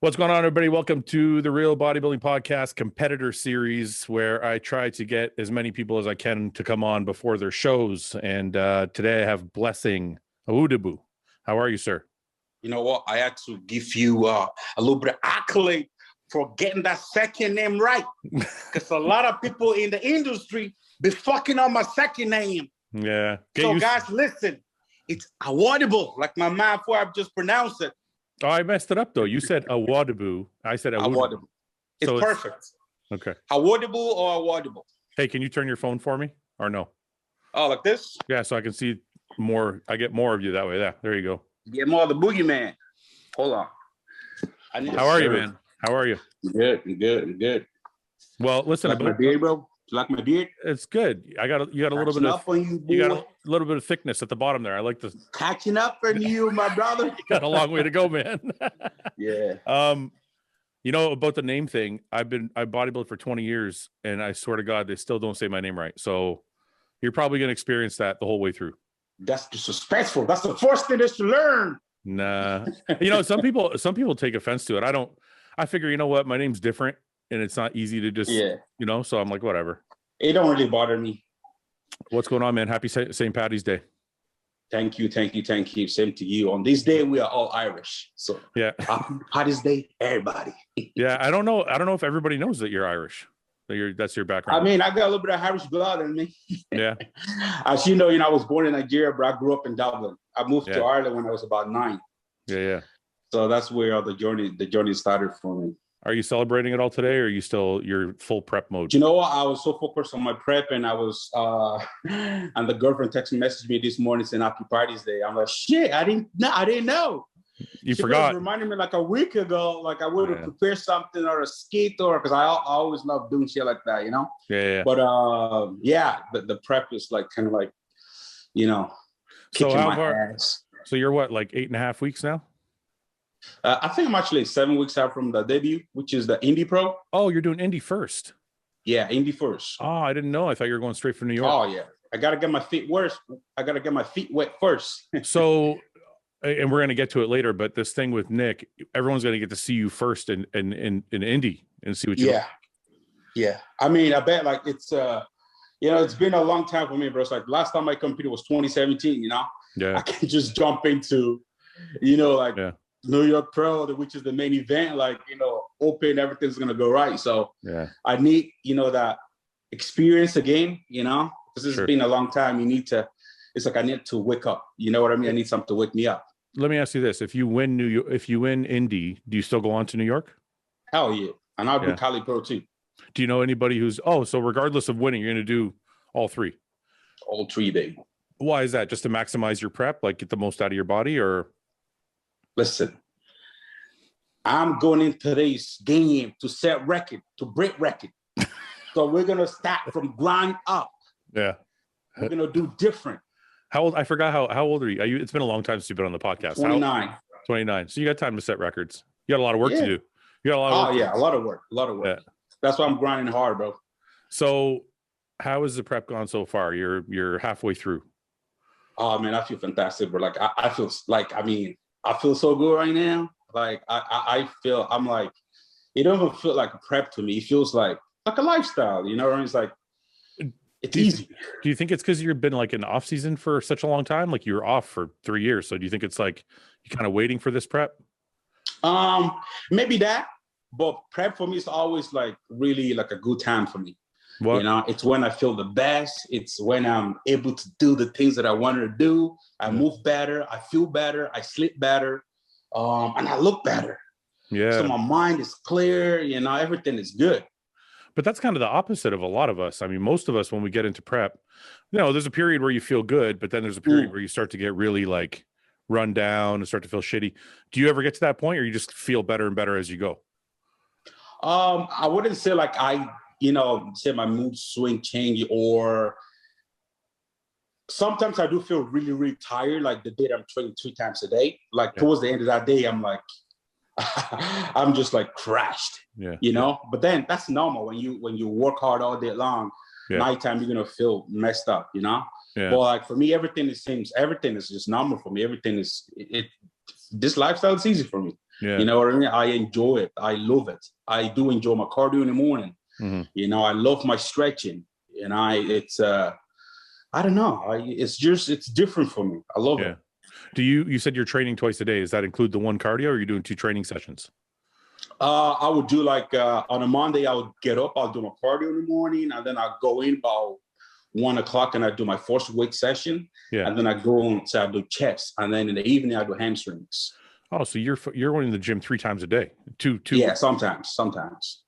What's going on, everybody? Welcome to the Real Bodybuilding Podcast Competitor Series, where I try to get as many people as I can to come on before their shows. And today I have Blessing Awodibu. How are you, sir? You know what? I had to give you a little bit of accolade for getting that second name right. Because a lot of people in the industry be fucking on my second name. Yeah. So guys, listen. It's Awodibu, like my man Fouad just pronounced it. Oh, I messed it up, though. You said Awodibu. I said Awodibu. It's so perfect. Okay. Awodibu or Awodibu. Hey, can you turn your phone for me or no? Oh, like this? Yeah, so I can see more. I get more of you that way. Yeah, there you go. Get more of the boogeyman. Hold on. How are you, man? How are you? Good. Well, listen. Like my beard, bro? You like my beard? It's good. You got a little bit of you got a little bit of thickness at the bottom there. I like this. Catching up on you, my brother. You got a long way to go, man. Yeah. You know about the name thing. I bodybuilt for 20 years, and I swear to God, they still don't say my name right. So you're probably gonna experience that the whole way through. That's disrespectful. That's the first thing is to learn. Nah. You know, some people take offense to it. I figure, you know what, my name's different. And it's not easy to just, you know, so I'm like, whatever. It don't really bother me. What's going on, man? Happy St. Patty's Day. Thank you. Same to you. On this day, we are all Irish. So yeah, Happy Patty's Day, everybody. Yeah, I don't know if everybody knows that you're Irish. That's your background. I mean, I got a little bit of Irish blood in me. Yeah. As you know, I was born in Nigeria, but I grew up in Dublin. I moved to Ireland when I was about 9. Yeah. So that's where the journey started for me. Are you celebrating it all today, or are you still your full prep mode? You know what? I was so focused on my prep, and I was and the girlfriend messaged me this morning saying Happy Patty's Day. I'm like, shit, I didn't know. You forgot. Reminded me like a week ago, like I would have prepared something or a skit, or because I always love doing shit like that, you know. Yeah. But the prep is like kind of like, kicking my ass. So you're what, like 8.5 weeks now? I think I'm actually 7 weeks out from the debut, which is the IFBB Pro. Oh, you're doing Indy first. Yeah, Indy first. Oh, I didn't know. I thought you were going straight from New York. Oh yeah, I gotta get my feet wet first. So, and we're gonna get to it later, but this thing with Nick, everyone's gonna get to see you first in Indy and see what you. Yeah. I mean, I bet like it's it's been a long time for me, bro. It's like last time I competed was 2017. Yeah. I can't just jump into, New York Pro, which is the main event, open, everything's gonna go right. So I need, that experience again, because it's been a long time. It's like I need to wake up. You know what I mean? I need something to wake me up. Let me ask you this: if you win Indy, do you still go on to New York? Hell yeah, and I'll do Cali Pro too. Do you know anybody who's so regardless of winning, you're gonna do all three? All three, baby. Why is that? Just to maximize your prep, like get the most out of your body, or? Listen, I'm going into today's game to set record, to break record. So we're going to start from ground up. Yeah. We're going to do different. How old? I forgot how old are you? It's been a long time since you've been on the podcast. 29. 29. So you got time to set records. You got a lot of work to do. You got a lot of work. Oh, yeah. A lot of work. Yeah. That's why I'm grinding hard, bro. So how has the prep gone so far? You're halfway through. Oh, man, I feel fantastic, bro. Like, I feel so good right now. Like I feel, I'm like, it doesn't feel like a prep to me. It feels like a lifestyle, you know what I mean? It's like, it's easy. Do you think it's because you've been like in off season for such a long time? Like you were off for 3 years. So do you think it's like you're kind of waiting for this prep? Maybe that, but prep for me is always like really like a good time for me. What? It's when I feel the best. It's when I'm able to do the things that I wanted to do. I move better. I feel better. I sleep better. And I look better. Yeah. So my mind is clear, everything is good. But that's kind of the opposite of a lot of us. I mean, most of us, when we get into prep, there's a period where you feel good, but then there's a period where you start to get really like run down and start to feel shitty. Do you ever get to that point, or you just feel better and better as you go? I wouldn't say like say my mood swing change, or sometimes I do feel really, really tired, like the day that I'm training 3 times a day. Like towards the end of that day, I'm like, I'm just like crashed, But then that's normal when you work hard all day long. Nighttime, you're gonna feel messed up, But like for me, everything is just normal for me. Everything is this lifestyle is easy for me. Yeah. You know what I mean? I enjoy it. I love it. I do enjoy my cardio in the morning. You know, I love my stretching, and I don't know. It's different for me. I love it. You said you're training twice a day. Does that include the one cardio, or are you doing 2 training sessions? I would do like on a Monday, I would get up, I'll do my cardio in the morning, and then I'll go in about 1 o'clock and I do my first weight session. Yeah. And then I go on to I do chest, and then in the evening I do hamstrings. Oh, so you're going to the gym 3 times a day? Two. Yeah, sometimes.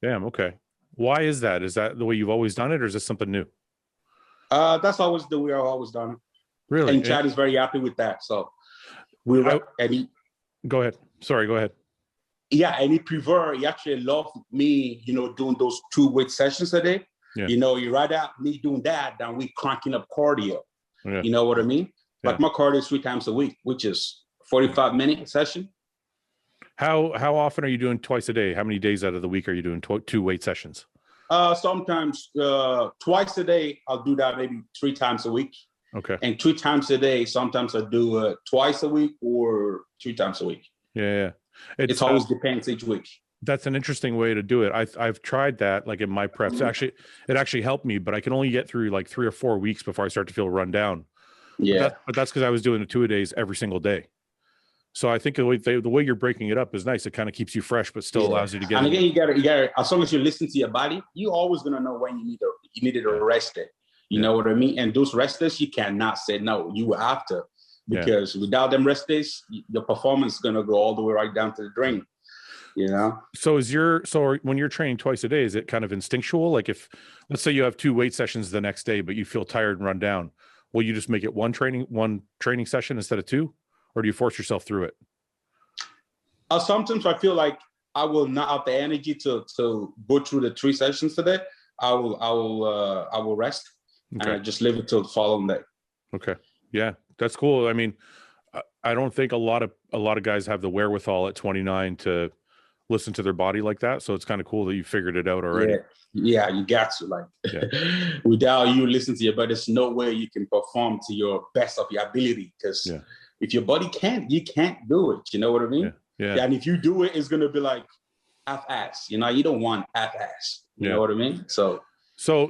Damn. Okay. Why is that? Is that the way you've always done it, or is this something new? That's always the way I've always done it. Really? And Chad is very happy with that. So go ahead. Sorry, go ahead. Yeah, and he actually loved me, you know, doing those 2 weight sessions a day. Yeah. You know, you rather me doing that than we cranking up cardio. Yeah. You know what I mean? Like my cardio is 3 times a week, which is 45-minute session. How often are you doing twice a day? How many days out of the week are you doing 2 weight sessions? Sometimes twice a day. I'll do that maybe 3 times a week. Okay. And 3 times a day. Sometimes I do twice a week or 3 times a week. Yeah. It always depends each week. That's an interesting way to do it. I've tried that, like in my preps. Actually, it actually helped me, but I can only get through like 3 or 4 weeks before I start to feel run down. Yeah. But that's because I was doing the 2-a-days every single day. So I think the way you're breaking it up is nice. It kind of keeps you fresh, but still allows you to get. And again, you gotta. As long as you listen to your body, you're always gonna know when you need to rest it. You know what I mean? And those rest days, you cannot say no. You have to, because without them rest days, your performance is gonna go all the way right down to the drain. You know. So when you're training twice a day, is it kind of instinctual? Like if, let's say you have 2 weight sessions the next day, but you feel tired and run down, will you just make it one training session instead of 2? Or do you force yourself through it? Sometimes I feel like I will not have the energy to go through the 3 sessions today. I will rest, and I just leave it till the following day. Okay. Yeah, that's cool. I mean, I don't think a lot of guys have the wherewithal at 29 to listen to their body like that. So it's kind of cool that you figured it out already. Yeah, you got to. Like without you listening to your body, there's no way you can perform to your best of your ability, because if your body can't, you can't do it. You know what I mean? Yeah. And if you do it, it's gonna be like half-ass. You know, you don't want half-ass. You know what I mean? So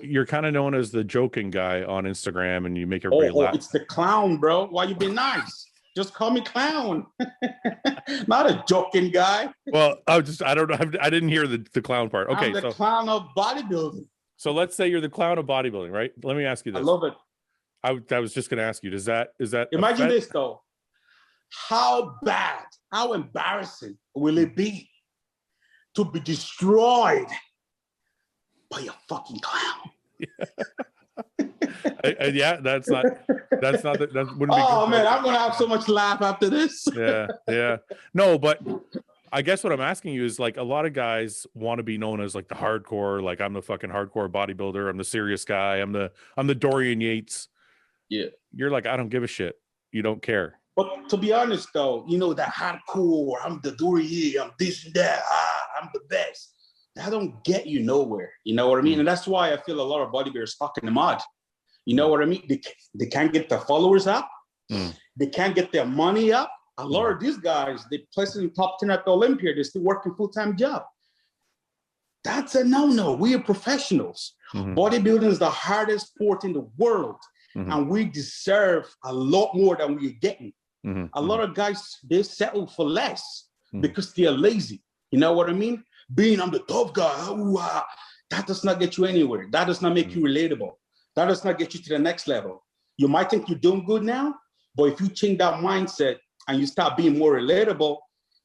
you're kind of known as the joking guy on Instagram, and you make everybody laugh. It's the clown, bro. Why you be nice? Just call me clown. Not a joking guy. Well, I don't know. I didn't hear the clown part. Okay, I'm the clown of bodybuilding. So let's say you're the clown of bodybuilding, right? Let me ask you this. I love it. I was just going to ask you, is that imagine this though? How bad, how embarrassing will it be to be destroyed by a fucking clown? That wouldn't be. Oh man, I'm gonna have so much laugh after this. Yeah. No, but I guess what I'm asking you is, like, a lot of guys want to be known as like the hardcore, like I'm the fucking hardcore bodybuilder, I'm the serious guy, I'm the Dorian Yates. Yeah. You're like, I don't give a shit. You don't care. But to be honest though, you know, that hardcore, I'm the Dorian, I'm this and that, I'm the best. That don't get you nowhere. You know what I mean? And that's why I feel a lot of bodybuilders stuck in the mud. You know what I mean? They can't get their followers up. They can't get their money up. A lot of these guys, they place in the top 10 at the Olympia. They're still working full-time job. That's a no-no. We are professionals. Bodybuilding is the hardest sport in the world. And we deserve a lot more than we're getting. A lot of guys, they settle for less because they're lazy. You know what I mean? I'm the tough guy. That does not get you anywhere. That does not make you relatable. That does not get you to the next level. You might think you're doing good now, but if you change that mindset and you start being more relatable,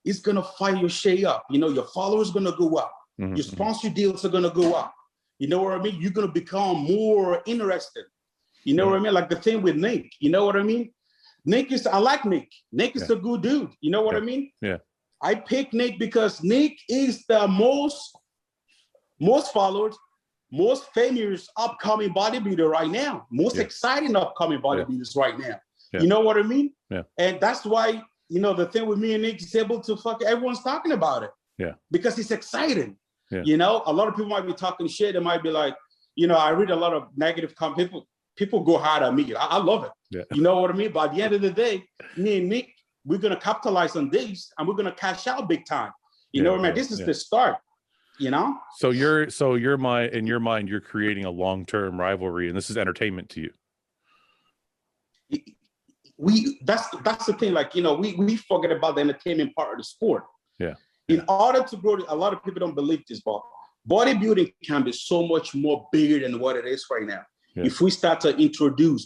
it's going to fire your shit up. You know, your followers are going to go up. Your sponsor deals are going to go up. You know what I mean? You're going to become more interested. You know what I mean? Like the thing with Nick. You know what I mean? I like Nick. Nick is a good dude. You know what I mean? Yeah. I picked Nick because Nick is the most followed, most famous upcoming bodybuilder right now. Most exciting upcoming bodybuilders right now. Yeah. You know what I mean? Yeah. And that's why, you know, the thing with me and Nick is able to everyone's talking about it. Yeah. Because it's exciting. Yeah. You know, a lot of people might be talking shit. They might be like, you know, I read a lot of negative comments. People go hard at me. I love it. Yeah. You know what I mean? But at the end of the day, me and Nick, we're gonna capitalize on this, and we're gonna cash out big time. You know what I mean? This is the start. You know. So in your mind, you're creating a long-term rivalry, and this is entertainment to you. That's the thing. Like, you know, we forget about the entertainment part of the sport. Yeah. In order to grow, a lot of people don't believe this, but bodybuilding can be so much more bigger than what it is right now. Yeah. If we start to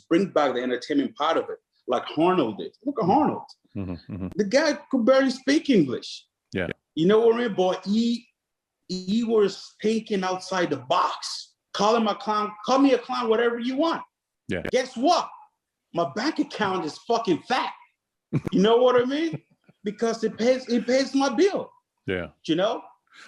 bring back the entertainment part of it, like Arnold did. Look at Arnold. The guy could barely speak English. Yeah. You know what I mean? But he was thinking outside the box. Call him a clown, call me a clown, whatever you want. Yeah. Guess what? My bank account is fucking fat. You know what I mean? Because it pays my bill. Yeah. You know?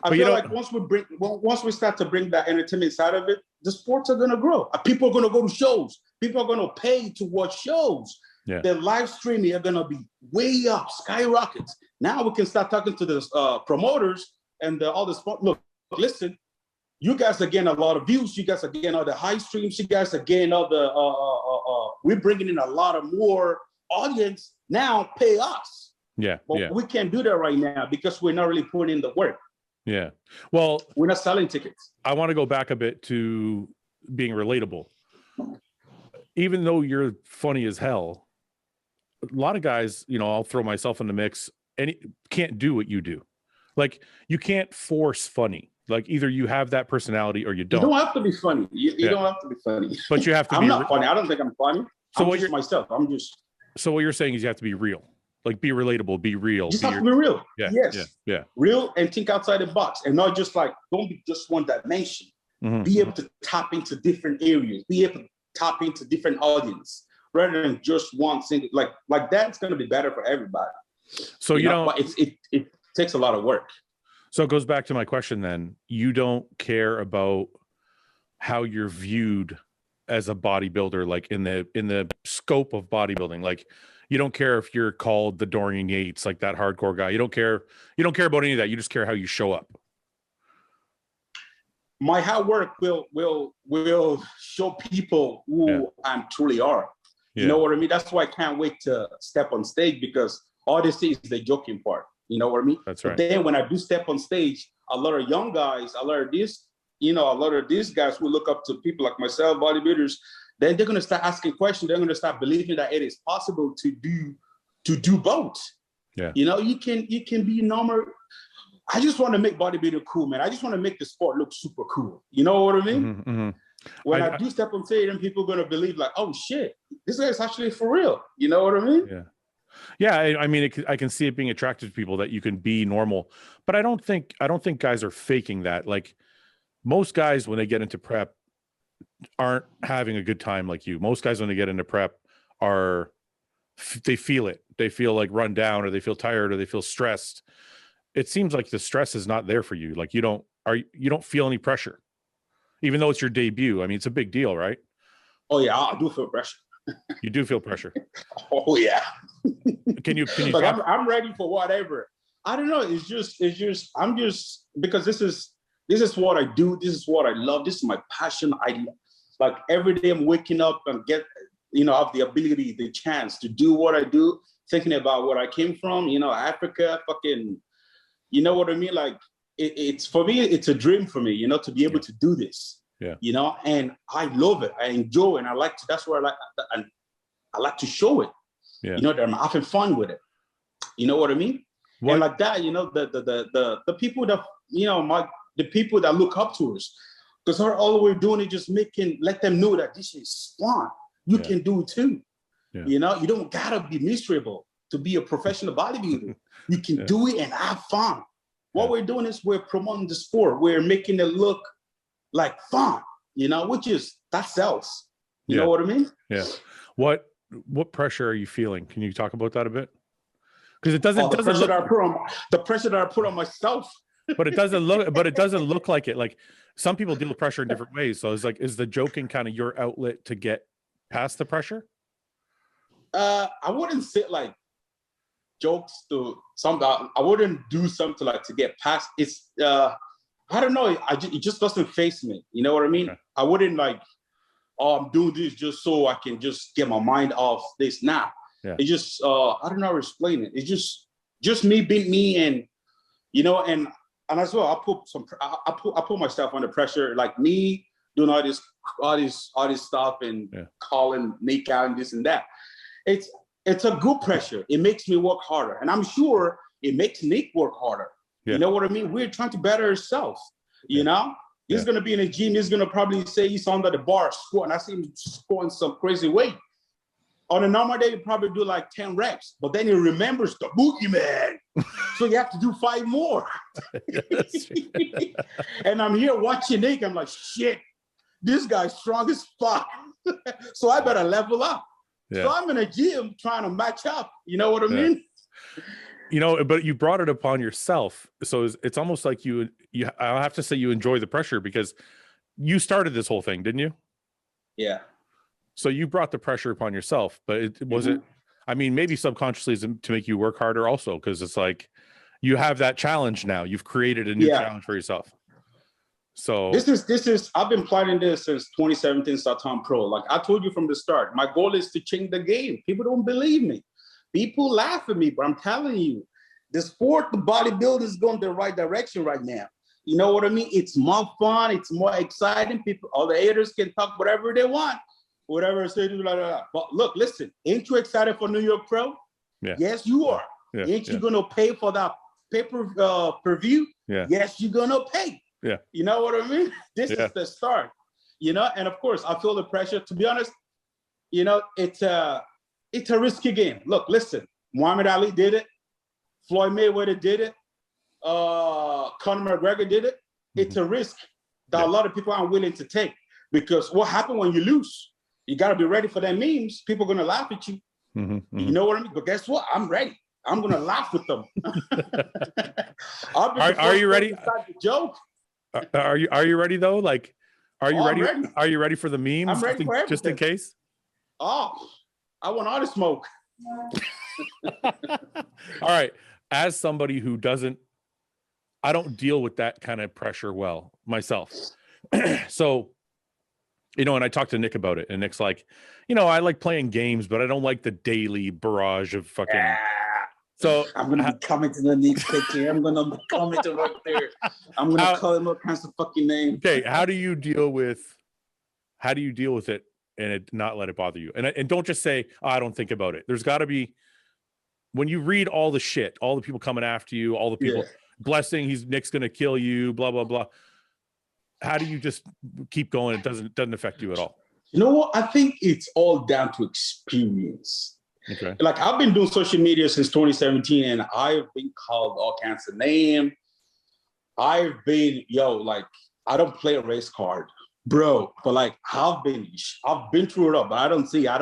I feel like once we start to bring that entertainment side of it, the sports are gonna grow. People are gonna go to shows. People are gonna pay to watch shows. Yeah. The live streaming are gonna be way up, skyrockets. Now we can start talking to the promoters and all the sport. Look, listen, you guys are getting a lot of views. You guys are getting all the high streams. You guys are getting all the. We're bringing in a lot of more audience. Now pay us. Yeah, but we can't do that right now because we're not really putting in the work. Yeah, well, we're not selling tickets. I want to go back a bit to being relatable. Even though you're funny as hell, a lot of guys, you know, I'll throw myself in the mix, and can't do what you do. Like, you can't force funny. Like, either you have that personality or you don't. You don't have to be funny. You don't have to be funny. But you have to. I'm not funny. I don't think I'm funny. So I'm just myself. I'm just. So what you're saying is you have to be real. Like, be relatable, be real. Just have to be real. Yeah. Yes. Yeah. Real, and think outside the box, and not just like, don't be just one dimension. Be able to tap into different areas. Be able to tap into different audience rather than just one single. Like that's going to be better for everybody. So you know, but it takes a lot of work. So it goes back to my question then. You don't care about how you're viewed as a bodybuilder, like in the scope of bodybuilding. Like, you don't care if you're called the Dorian Yates, like that hardcore guy. You don't care about any of that. You just care how you show up. My hard work will show people who I truly are. You know what I mean? That's why I can't wait to step on stage, because all this is the joking part. You know what I mean? That's right. But then when I do step on stage, a lot of young guys, a lot of these guys who look up to people like myself, bodybuilders, then they're going to start asking questions. They're going to start believing that it is possible to do both. Yeah. You know, you can be normal. I just want to make bodybuilding cool, man. I just want to make the sport look super cool. You know what I mean? When I do step on stage, and people are going to believe like, oh shit, this guy is actually for real. You know what I mean? Yeah. Yeah, I mean, I can see it being attractive to people that you can be normal, but I don't think guys are faking that. Like, most guys, when they get into prep, aren't having a good time like you. Most guys, when they get into prep, they feel it. They feel like run down, or they feel tired, or they feel stressed. It seems like the stress is not there for you. Like, you don't feel any pressure, even though it's your debut. I mean, it's a big deal, right? Oh yeah, I do feel pressure. You do feel pressure. Oh yeah. Can you? Like, I'm ready for whatever. I don't know. It's just. I'm just, because this is what I do. This is what I love. This is my passion. Like every day I'm waking up and have the ability, the chance to do what I do, thinking about where I came from. Africa, fucking. You know what I mean? Like it's for me. It's a dream for me. To be able to do this. Yeah. And I love it. I enjoy it. And I like to. That's where I like to show it. Yeah. That I'm having fun with it. You know what I mean? What? And like that, the people that the people that look up to us, because all we're doing is just let them know that this is fun. You can do it too. Yeah. You don't gotta be miserable to be a professional bodybuilder. You can do it and have fun. What we're doing is we're promoting the sport. We're making it look like fun, that sells. You know what I mean? Yeah. What pressure are you feeling? Can you talk about that a bit? Because the pressure that I put on myself. But it doesn't look like it. Like, some people deal with pressure in different ways. So is the joking kind of your outlet to get past the pressure? I wouldn't say like jokes to something. I wouldn't do something like to get past. It's I don't know. It just doesn't face me. You know what I mean? Okay. I wouldn't like, I'm doing this just so I can just get my mind off this. Nah, It's just I don't know how to explain it. It's just me being me, and you know, and as well, I put myself under pressure, like me doing all this stuff and calling Nick out and this and that. It's a good pressure. It makes me work harder, and I'm sure it makes Nick work harder. You know what I mean? We're trying to better ourselves. You know, he's gonna be in the gym. He's gonna probably say he's under the bar squatting. I see him squatting some crazy weight. On a normal day, you probably do like 10 reps, but then he remembers the boogeyman. So you have to do 5 more. And I'm here watching Nick. I'm like, shit, this guy's strong as fuck. So I better level up. So I'm in a gym trying to match up. You know what I mean? You know, but you brought it upon yourself. So it's almost like I'll have to say you enjoy the pressure, because you started this whole thing, didn't you? Yeah. So you brought the pressure upon yourself, but it I mean, maybe subconsciously is to make you work harder also, because it's like you have that challenge now. You've created a new challenge for yourself. So this is I've been planning this since 2017 Satan Pro. Like I told you from the start, my goal is to change the game. People don't believe me. People laugh at me, but I'm telling you, the sport, the bodybuilding is going the right direction right now. You know what I mean? It's more fun. It's more exciting. People, all the haters can talk whatever they want. Whatever say, blah, blah, blah. But look, listen, ain't you excited for New York Pro? Yes, you are. Ain't you gonna pay for that per view? Yes, you're gonna pay. You know what I mean? This is the start. You know, and of course, I feel the pressure. To be honest, you know, it's a risky game. Look, listen, Muhammad Ali did it. Floyd Mayweather did it. Conor McGregor did it. It's a risk that a lot of people aren't willing to take, because what happens when you lose? You got to be ready for that memes. People are going to laugh at you. You know what I mean? But guess what? I'm ready. I'm going to laugh with them. Are you ready? Joke. Are you ready though? Like, are you ready? Ready? Are you ready for the memes? I'm ready for everything. Just in case. Oh, I want all the smoke. All right. As somebody who I don't deal with that kind of pressure well myself. So, you know, and I talked to Nick about it, and Nick's like, you know, I like playing games, but I don't like the daily barrage of fucking. So I'm gonna be coming to the Nick's picture. I'm gonna be coming to right there. I'm gonna call him all kinds of fucking names. Okay, how do you deal with it and it not let it bother you? And don't just say, oh, I don't think about it. There's got to be, when you read all the shit, all the people coming after you, all the people blessing, Nick's gonna kill you, blah blah blah. How do you just keep going? It doesn't affect you at all. You know what? I think it's all down to experience. Okay. Like I've been doing social media since 2017, and I've been called all kinds of names. I've been, like, I don't play a race card, bro. But like I've been through it all, but I don't see. At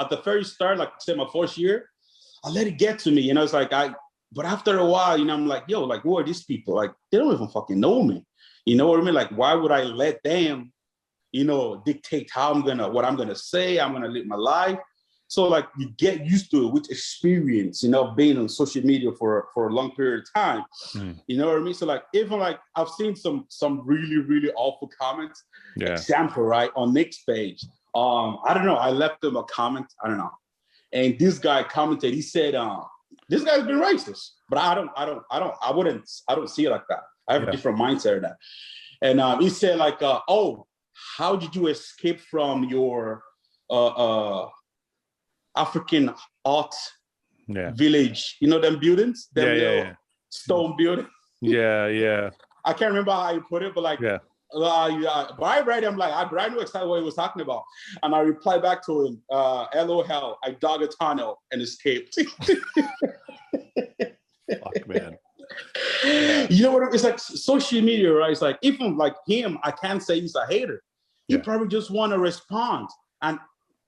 the very start, like say my first year, I let it get to me. You know, it's like but after a while, you know, I'm like, like, who are these people? Like, they don't even fucking know me. You know what I mean? Like, why would I let them, you know, dictate what I'm gonna say? I'm gonna live my life. So like, you get used to it with experience, you know, being on social media for a long period of time. You know what I mean? So like, even like, I've seen some really, really awful comments. Example, right, on Nick's page. I don't know. I left them a comment. I don't know. And this guy commented. He said, "This guy's been racist," but I don't see it like that. I have a different mindset of that. And he said like, "Oh, how did you escape from your African art village? You know them buildings, stone building." I can't remember how you put it, but like. But I read him like I knew exactly what he was talking about, and I replied back to him, "LOL, I dug a tunnel and escaped." Fuck, man. You know what? It's like social media, right? It's like even like him, I can't say he's a hater. He probably just want to respond, and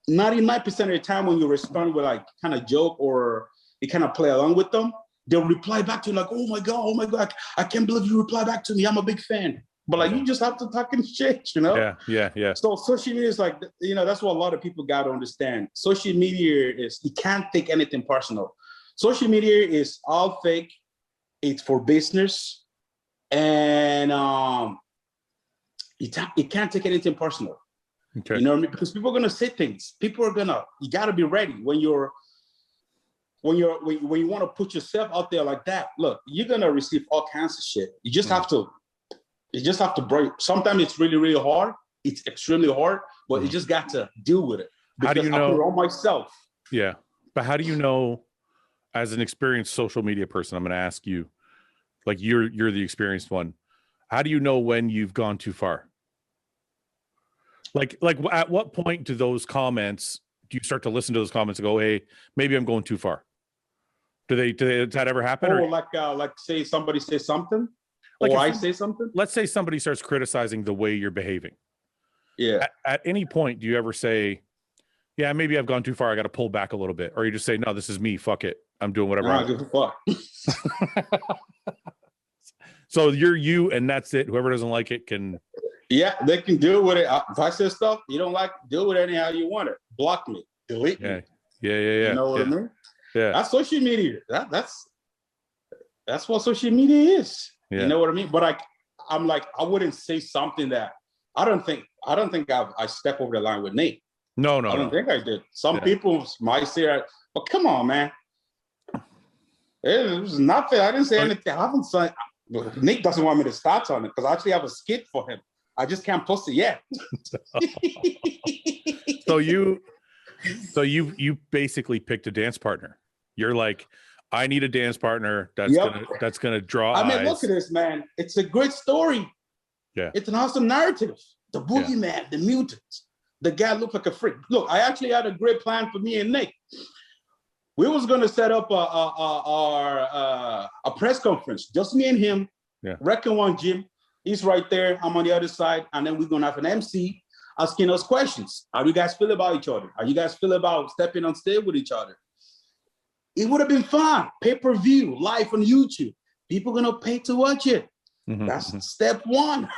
99% of the time when you respond with like kind of joke or you kind of play along with them, they'll reply back to you like, oh my god, I can't believe you reply back to me. I'm a big fan." But like, you just have to talk and shit, you know? Yeah. So social media is like, you know, that's what a lot of people got to understand. Social media is, you can't take anything personal. Social media is all fake. It's for business. And you can't take anything personal. Okay. You know what I mean? Because people are gonna say things. People are gonna. You gotta be ready when you want to put yourself out there like that. Look, you're gonna receive all kinds of shit. You just have to. You just have to break. Sometimes it's really, really hard. It's extremely hard, but you just got to deal with it. How do you know? I put it on myself. Yeah, but how do you know, as an experienced social media person? I'm going to ask you, like you're the experienced one. How do you know when you've gone too far? Like at what point do those comments? Do you start to listen to those comments and go, "Hey, maybe I'm going too far"? Does that ever happen? Or like say somebody says something, like or I say something. Let's say somebody starts criticizing the way you're behaving. Yeah. At any point, do you ever say, "Yeah, maybe I've gone too far. I got to pull back a little bit," or you just say, "No, this is me. Fuck it. I'm doing whatever I give a fuck." So you're you, and that's it. Whoever doesn't like it can. Yeah, they can deal with it. If I say stuff you don't like, deal with it anyhow you want it. Block me, delete me. Yeah. You know what I mean? Yeah. That's social media. That's what social media is. Yeah. You know what I mean? But I'm like, I wouldn't say something that I don't think I step over the line with Nate. No, I don't think I did. Some people might say that, but come on, man. It was nothing. I didn't say anything. I haven't said. Nick doesn't want me to start on it because I actually have a skit for him. I just can't post it yet. So you basically picked a dance partner. You're like, I need a dance partner that's gonna draw eyes. Look at this, man. It's a great story. Yeah. It's an awesome narrative. The boogeyman, the mutants. The guy looked like a freak. Look, I actually had a great plan for me and Nick. We was gonna set up a press conference, just me and him. Yeah. Wrecking One Gym. He's right there. I'm on the other side, and then we're gonna have an MC asking us questions. How do you guys feel about each other? How do you guys feel about stepping on stage with each other? It would have been fun. Pay-per-view, live on YouTube. People gonna pay to watch it. Mm-hmm. That's step one.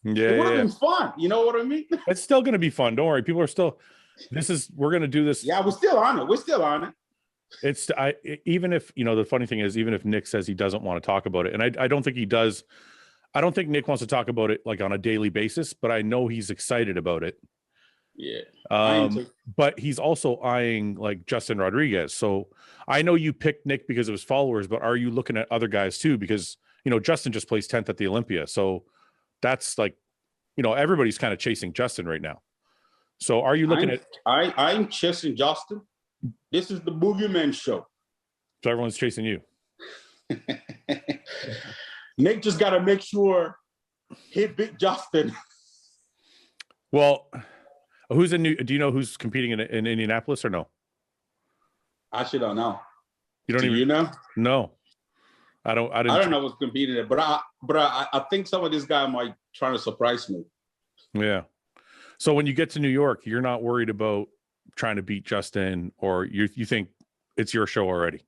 Yeah, it would have been fun. You know what I mean? It's still gonna be fun. Don't worry. People are still. We're gonna do this. Yeah, we're still on it. We're still on it. Even if the funny thing is, even if Nick says he doesn't want to talk about it, and I don't think he does. I don't think Nick wants to talk about it like on a daily basis, but I know he's excited about it. Yeah. But he's also eyeing like Justin Rodriguez. So I know you picked Nick because of his followers, but are you looking at other guys too? Because Justin just placed 10th at the Olympia. So that's like, everybody's kind of chasing Justin right now. So are you looking at I'm chasing Justin. This is the Boogeyman show. So everyone's chasing you. Nick just got to make sure he beat Justin. Well, do you know who's competing in Indianapolis or no? I actually don't know. You don't even. You know? No, I don't. I don't know who's competing there, but I think some of this guy might try to surprise me. Yeah. So when you get to New York, you're not worried about trying to beat Justin, or you think it's your show already?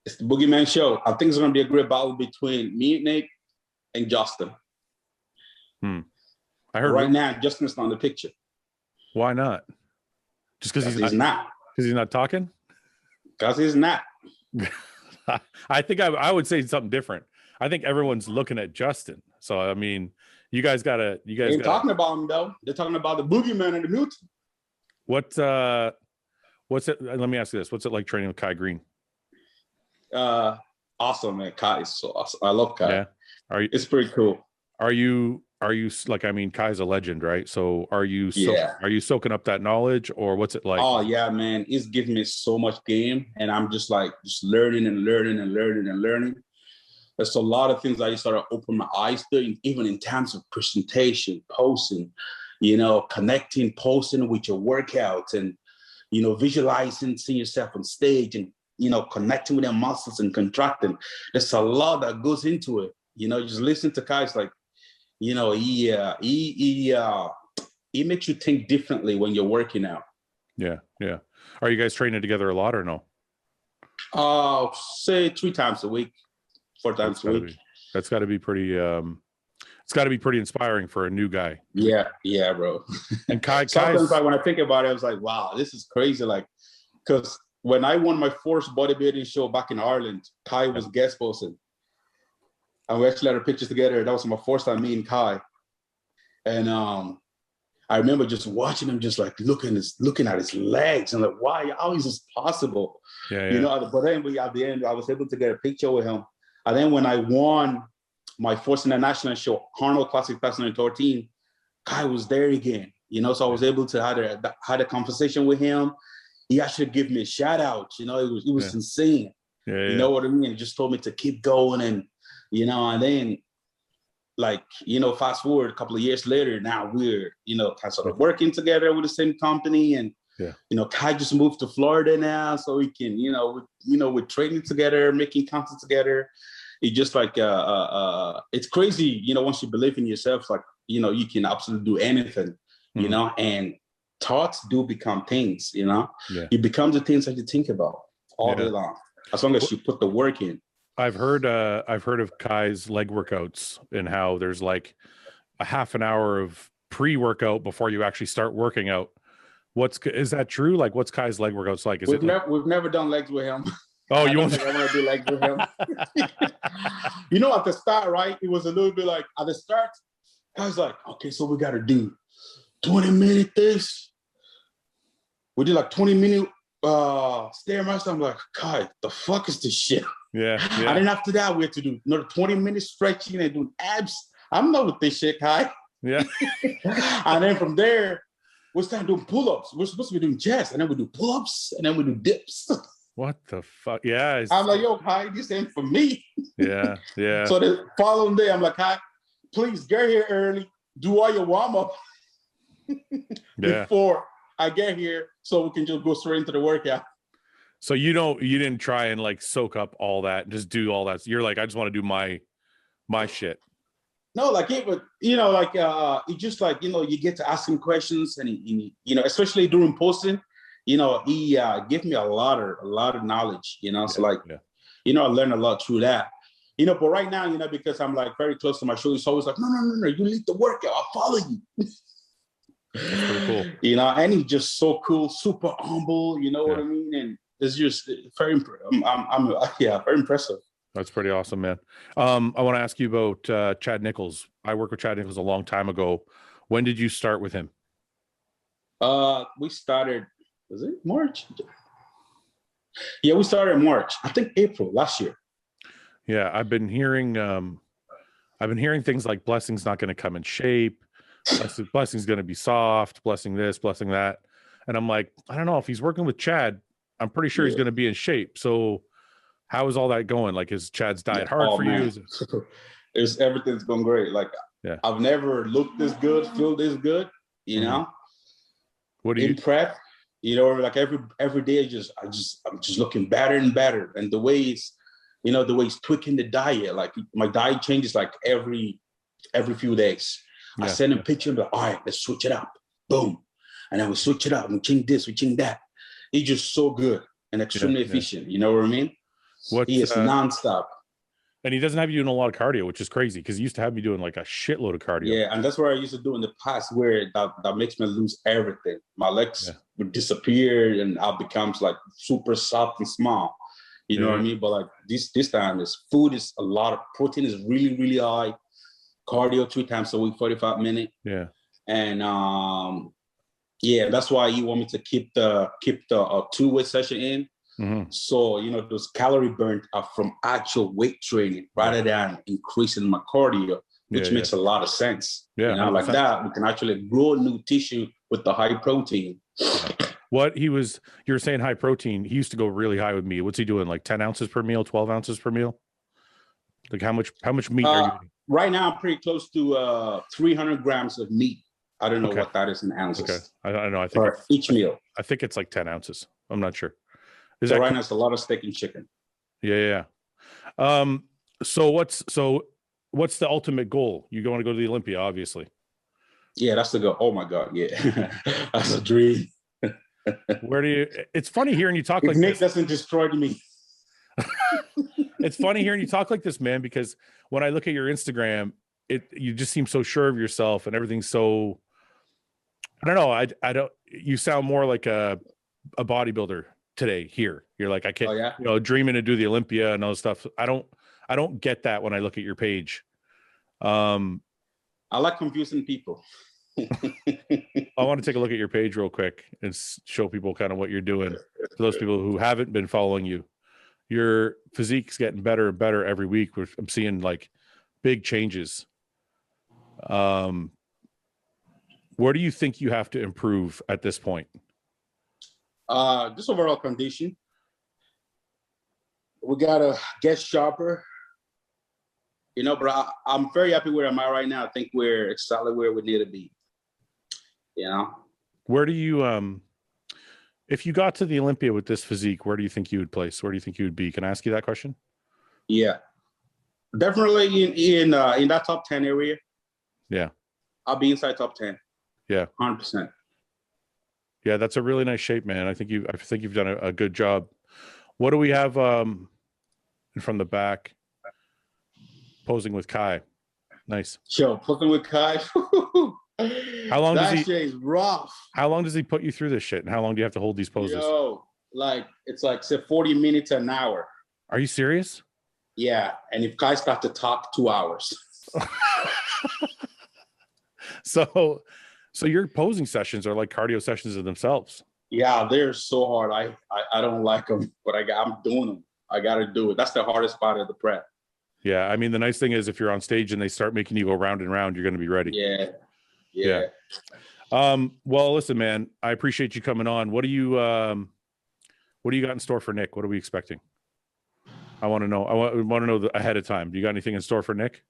It's the Boogeyman show. I think it's going to be a great battle between me and Nick and Justin. I heard right now Justin's not in the picture. Why not? Just because he's not. Because he's not talking? Because he's not. I think I would say something different. I think everyone's looking at Justin. So I mean, you guys gotta. They're talking about him though. They're talking about the Boogeyman and the Mutant. What's it? Let me ask you this: what's it like training with Kai Green? Awesome, man. Kai is so awesome. I love Kai. Yeah. It's pretty cool. Are you like, I mean, Kai's a legend, right? So are you soaking up that knowledge, or what's it like? Oh yeah, man. It's giving me so much game, and I'm just learning and learning and learning and learning. There's a lot of things I just started to open my eyes to, even in terms of presentation, posting, connecting, posting with your workouts, and visualizing, seeing yourself on stage, and connecting with your muscles and contracting. There's a lot that goes into it. Just listen to Kai. It's like, he makes you think differently when you're working out. Yeah. Are you guys training together a lot or no? Say 3 times a week, 4 times a week. That's got to be pretty. It's got to be pretty inspiring for a new guy. Yeah, bro. And sometimes when I think about it, I was like, wow, this is crazy. Like, because when I won my first bodybuilding show back in Ireland, Kai was guest posting. And we actually had our pictures together. That was my first time meeting Kai. And I remember just watching him, just like looking at his legs, and like, why? How is this possible? Yeah. You know. But then at the end, I was able to get a picture with him. And then when I won my first international show, Arnold Classic 2013, Kai was there again. You know, so I was able to had a conversation with him. He actually gave me a shout out. You know, it was insane. Yeah. You know what I mean? He just told me to keep going, and you know, and then, like, you know, fast forward a couple of years later, now we're, you know, kind of sort of working together with the same company, and you know, Kai just moved to Florida now, so we can, you know, we're training together, making content together. It's just like it's crazy, you know, once you believe in yourself, like, you know, you can absolutely do anything, you know, and thoughts do become things, you know. You become the things that you think about all day long, as long as you put the work in. I've heard of Kai's leg workouts and how there's like a half an hour of pre-workout before you actually start working out. Is that true? Like, what's Kai's leg workouts like? We've never done legs with him. Oh, you want? I want to do legs with him. You know, at the start, right? It was a little bit like at the start, I was like, okay, so we got to do 20-minute this. We did like 20-minute Stairmaster. I'm like, God, the fuck is this shit? Yeah. And then after that, we had to do another 20-minute stretching and doing abs. I'm not with this shit, Kai. Yeah. And then from there, we started doing pull-ups. We're supposed to be doing chest, and then we do pull-ups, and then we do dips. What the fuck? Yeah. I'm like, yo, Kai, this ain't for me. Yeah. So the following day, I'm like, Kai, please get here early, do all your warm-up before I get here, so we can just go straight into the workout. So you didn't try and like soak up all that, just do all that. You're like, I just want to do my shit. No, like it, but you know, like it just like, you know, you get to ask him questions, and he you know, especially during posting, you know, he gave me a lot of knowledge, you know. So like, you know, I learned a lot through that, you know. But right now, you know, because I'm like very close to my show, he's always like, no, you lead the workout, I'll follow you. That's pretty cool. You know, and he's just so cool, super humble, you know what I mean? And it's just very very impressive. That's pretty awesome, man. I want to ask you about Chad Nichols. I worked with Chad Nichols a long time ago. When did you start with him? We started, was it March? Yeah, we started in March. I think April last year. Yeah, I've been hearing things like Blessing's not going to come in shape. Blessing's going to be soft. Blessing this, Blessing that. And I'm like, I don't know, if he's working with Chad, I'm pretty sure he's going to be in shape. So how is all that going? Like, is Chad's diet hard for you? Everything's going great. Like, I've never looked this good, feel this good, you know? What do you prep? You know, like every day, I'm just looking better and better. And the way it's, you know, the way he's tweaking the diet, like my diet changes like every few days. I send him a picture, but all right, let's switch it up. Boom. And then we switch it up and we change this, we change that. He's just so good and extremely efficient. You know what I mean? He is nonstop. And he doesn't have you doing a lot of cardio, which is crazy, because he used to have me doing like a shitload of cardio. Yeah, and that's what I used to do in the past, where that makes me lose everything. My legs would disappear and I becomes like super soft and small. You know what I mean? But like this time, food is a lot of protein is really, really high. Cardio 3 times a week, 45 minutes. Yeah. And that's why you want me to keep the 2-way session in. So, you know, those calorie burnt are from actual weight training rather than increasing my cardio, which makes a lot of sense. Yeah, you know, 100%. Like that, we can actually grow new tissue with the high protein. You were saying high protein. He used to go really high with me. What's he doing? Like 10 ounces per meal, 12 ounces per meal? Like how much meat are you eating? Right now, I'm pretty close to 300 grams of meat. I don't know what that is in ounces. Okay. I don't know. I think each meal. I think it's like 10 ounces. I'm not sure. Right now, it's a lot of steak and chicken. Yeah. So what's the ultimate goal? You want to go to the Olympia, obviously. Yeah, that's the goal. Oh my God, yeah, that's a dream. It's funny hearing you talk like Nick this. doesn't destroy me. It's funny hearing you talk like this, man, because when I look at your Instagram, you just seem so sure of yourself and everything's so, I don't know. I don't, you sound more like a bodybuilder today here. You're like, I can't, you know, dreaming to do the Olympia and all this stuff. I don't get that when I look at your page. I like confusing people. I want to take a look at your page real quick and show people kind of what you're doing. For those people who haven't been following you, your physique's getting better and better every week. I'm seeing like big changes. Where do you think you have to improve at this point? Just overall condition. We gotta get sharper. You know, but I'm very happy where I'm at right now. I think we're exactly where we need to be. You know, where do you if you got to the Olympia with this physique, where do you think you would place? Where do you think you would be? Can I ask you that question? Yeah, definitely in that top 10 area. Yeah, I'll be inside top 10. Yeah, 100%. Yeah, that's a really nice shape, man. I think you've done a good job. What do we have from the back? Posing with Kai. Nice. Sure, posing with Kai. How long that shit is rough. How long does he put you through this shit? And how long do you have to hold these poses? Yo, it's like say 40 minutes an hour. Are you serious? Yeah. And if Kai's got to talk, 2 hours. So your posing sessions are like cardio sessions in themselves. Yeah, they're so hard. I don't like them, but I'm doing them. I got to do it. That's the hardest part of the prep. Yeah, I mean, the nice thing is if you're on stage and they start making you go round and round, you're going to be ready. Yeah. Well, listen, man, I appreciate you coming on. What do you got in store for Nick? What are we expecting? I want to know. I want to know ahead of time. Do you got anything in store for Nick?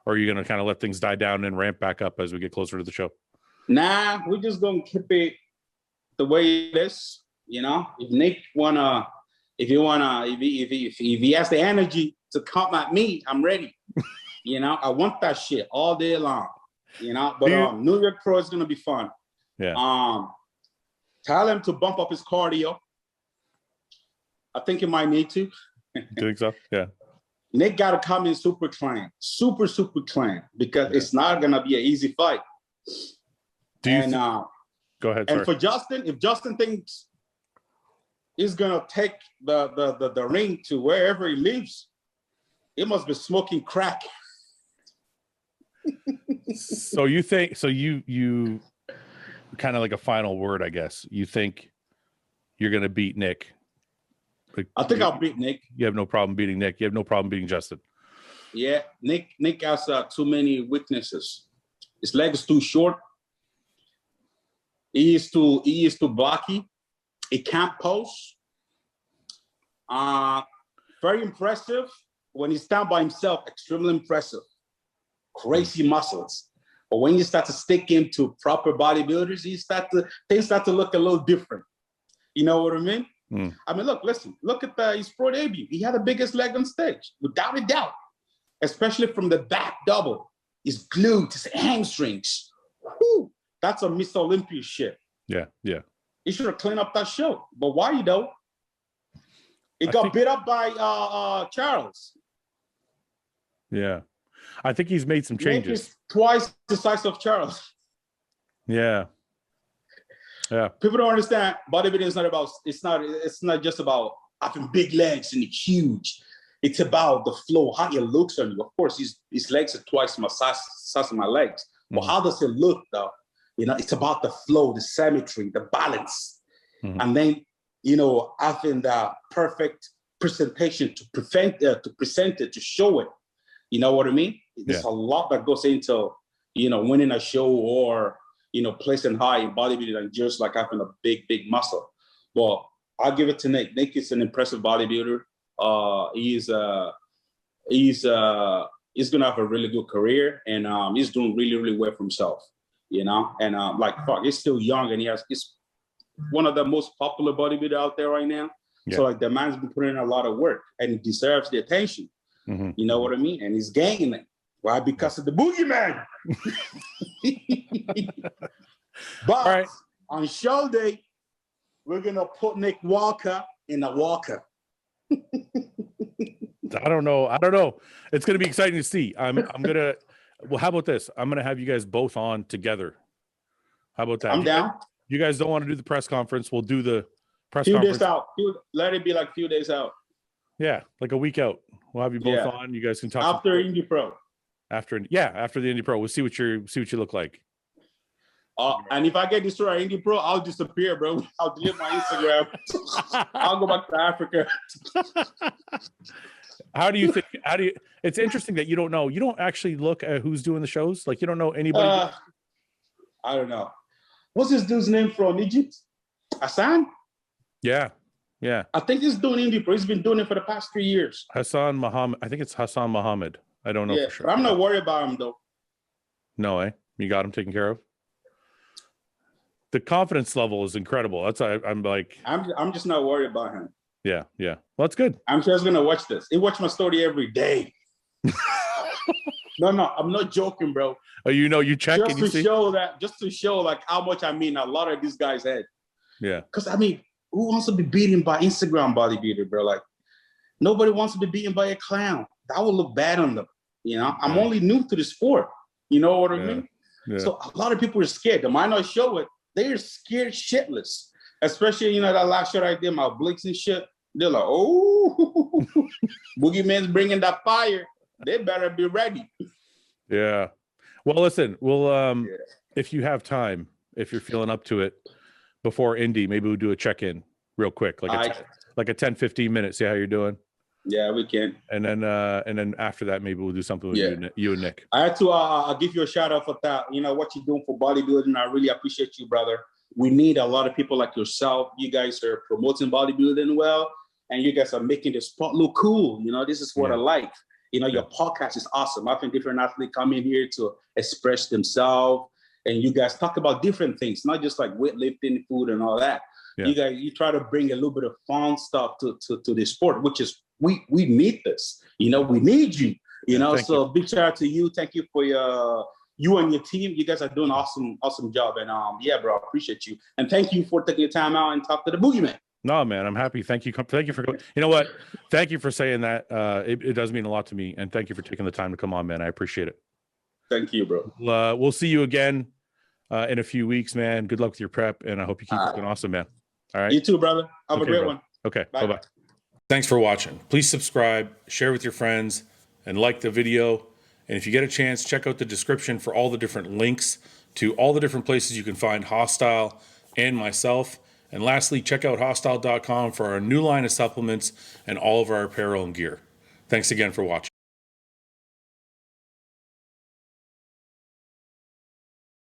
Or are you going to kind of let things die down and ramp back up as we get closer to the show? Nah, we're just going to keep it the way it is. You know, if Nick if he has the energy to come at me, I'm ready. You know, I want that shit all day long. You know, but New York Pro is gonna be fun. Yeah. Tell him to bump up his cardio. I think he might need to. You think so? Yeah. Nick gotta come in super clean, super clean, because it's not gonna be an easy fight. Go ahead. And sorry. for Justin, if Justin thinks he's gonna take the ring to wherever he lives, he must be smoking crack. So you think? So you kind of like a final word, I guess. You think you're gonna beat Nick? Like, I think I'll beat Nick. You have no problem beating Nick. You have no problem beating Justin. Yeah, Nick has too many weaknesses. His leg is too short. He is too blocky. He can't pose. Very impressive when he's down by himself. Extremely impressive. Crazy muscles. But when you start to stick him to proper bodybuilders, things start to look a little different. You know what I mean? I mean, look at his pro debut. He had the biggest leg on stage, without a doubt. Especially from the back double. His glutes, his hamstrings. Whew, that's a Miss Olympia shit. Yeah. He should have cleaned up that show. But why you don't? It got beat up by Charles. Yeah. I think he's made some changes. Nick is twice the size of Charles. Yeah. People don't understand. Bodybuilding is it's not just about having big legs and huge. It's about the flow, how it looks on you. Of course, his legs are twice my size of my legs. But how does it look though? You know, it's about the flow, the symmetry, the balance. And then, you know, having the perfect presentation to present it, to show it. You know what I mean? There's a lot that goes into, you know, winning a show or, you know, placing high in bodybuilding and just like having a big muscle. But I'll give it to Nick. Nick is an impressive bodybuilder. He's gonna have a really good career, and he's doing really well for himself. You know, and he's still young, and he's one of the most popular bodybuilders out there right now. Yeah. So like the man's been putting in a lot of work, and he deserves the attention. You know what I mean? And he's gaining it. Why? Because of the boogeyman. But on show day, we're gonna put Nick Walker in a walker. I don't know. It's gonna be exciting to see. I'm gonna. Well, how about this? I'm gonna have you guys both on together. How about that? I'm down. You guys don't want to do the press conference? We'll do the press conference. Few days out. Let it be like a few days out. Yeah, like a week out. We'll have you both on. You guys can talk after Indy Pro. After the Indy Pro, we'll see what you look like. And if I get destroyed at Indie Pro, I'll disappear, bro. I'll delete my Instagram. I'll go back to Africa. How do you think? It's interesting that you don't know. You don't actually look at who's doing the shows. Like you don't know anybody. I don't know. What's this dude's name from Egypt? Hassan? Yeah. I think he's doing Indie Pro. He's been doing it for the past 3 years. Hassan Muhammad. I think it's Hassan Muhammad. I don't know for sure. I'm not worried about him though. No, you got him taken care of. The confidence level is incredible. That's I'm like. I'm just not worried about him. Yeah. Well, that's good. I'm just gonna watch this. He watch my story every day. No, I'm not joking, bro. Oh, you check just and you see? Just to show like how much I mean a lot of these guys' head. Yeah. Because I mean, who wants to be beaten by Instagram bodybuilder, bro? Like nobody wants to be beaten by a clown. That would look bad on them. You know, I'm only new to the sport. You know what I mean? Yeah. So a lot of people are scared. They might not show it. They're scared shitless. Especially, you know, that last shot I did, my obliques and shit. They're like, oh, Boogeyman's bringing that fire. They better be ready. Yeah. Well, listen, we'll if you have time, if you're feeling up to it before Indy, maybe we'll do a check-in real quick, like a 10, 15 minutes, see how you're doing. Yeah, we can. And then after that, maybe we'll do something with you and Nick. I had to I'll give you a shout out for that. You know, what you're doing for bodybuilding. I really appreciate you, brother. We need a lot of people like yourself. You guys are promoting bodybuilding well, and you guys are making the sport look cool. You know, this is what I like. You know, your podcast is awesome. I think different athletes come in here to express themselves, and you guys talk about different things, not just like weightlifting, food, and all that. Yeah. You try to bring a little bit of fun stuff to the sport, which is we need this. You know, we need you. You know, so big shout out to you. Thank you for you and your team. You guys are doing awesome job. And bro, I appreciate you. And thank you for taking the time out and talk to the Boogeyman. No, man, I'm happy. Thank you for, you know what? Thank you for saying that. It does mean a lot to me. And thank you for taking the time to come on, man. I appreciate it. Thank you, bro. We'll see you again in a few weeks, man. Good luck with your prep. And I hope you keep looking awesome, man. All right. You too, brother. Have a great one. Okay. Bye-bye. Thanks for watching. Please subscribe, share with your friends, and like the video. And if you get a chance, check out the description for all the different links to all the different places you can find Hostile and myself. And lastly, check out hostile.com for our new line of supplements and all of our apparel and gear. Thanks again for watching.